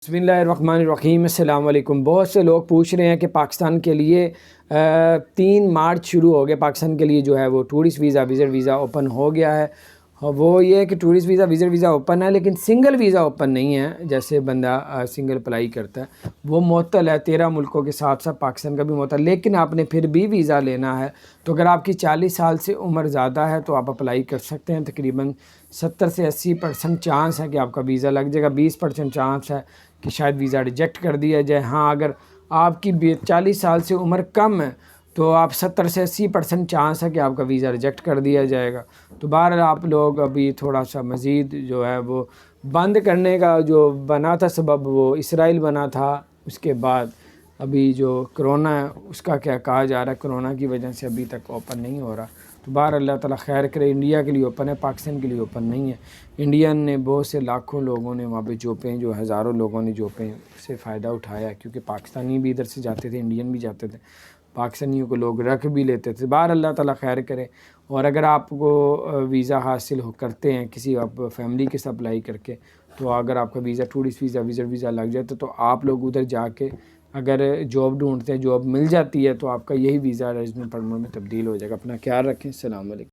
بسم اللہ الرحمن الرحیم۔ السلام علیکم۔ بہت سے لوگ پوچھ رہے ہیں کہ پاکستان کے لیے 3 مارچ شروع ہو گیا، پاکستان کے لیے جو ہے وہ tourist visa visit visa open ہو گیا ہے۔ وہ یہ ہے کہ tourist visa visit visa open ہے، لیکن سنگل ویزا اوپن نہیں ہے۔ جیسے بندہ سنگل اپلائی کرتا ہے وہ معطل ہے، 13 ملکوں کے ساتھ ساتھ پاکستان کا بھی معطل، لیکن آپ نے پھر بھی ویزا لینا ہے تو اگر آپ کی 40 سال سے عمر زیادہ ہے تو آپ اپلائی کر سکتے ہیں۔ تقریباً 70 سے 80% چانس ہے کہ آپ کا ویزا لگ جائے گا، 20% چانس ہے کہ شاید ویزا ریجیکٹ کر دیا جائے۔ ہاں، اگر آپ کی 40 سال سے عمر کم ہے تو آپ 70 سے 80% چانس ہے کہ آپ کا ویزا ریجیکٹ کر دیا جائے گا۔ تو بہرحال آپ لوگ ابھی تھوڑا سا مزید جو ہے وہ بند کرنے کا جو بنا تھا سبب وہ اسرائیل بنا تھا، اس کے بعد ابھی جو کرونا ہے اس کا کیا کہا جا رہا ہے، کرونا کی وجہ سے ابھی تک اوپن نہیں ہو رہا۔ تو بہر اللہ تعالیٰ خیر کرے۔ انڈیا کے لیے اوپن ہے، پاکستان کے لیے اوپن نہیں ہے۔ انڈین نے بہت سے لاکھوں لوگوں نے وہاں پہ جوپیں، جو ہزاروں لوگوں نے جوپیں سے فائدہ اٹھایا، کیونکہ پاکستانی بھی ادھر سے جاتے تھے، انڈین بھی جاتے تھے، پاکستانیوں کو لوگ رکھ بھی لیتے تھے۔ بہر اللہ تعالیٰ خیر کرے۔ اور اگر آپ کو ویزا حاصل کرتے ہیں کسی آپ فیملی کے ساتھ اپلائی کر کے، تو اگر آپ کا visa tourist visa visit visa لگ جاتا تو آپ لوگ ادھر جا کے اگر جاب ڈھونڈتے ہیں، جاب مل جاتی ہے تو آپ کا یہی ویزا ریزیڈنٹ پرمنٹ میں تبدیل ہو جائے گا۔ اپنا خیال رکھیں۔ السلام علیکم۔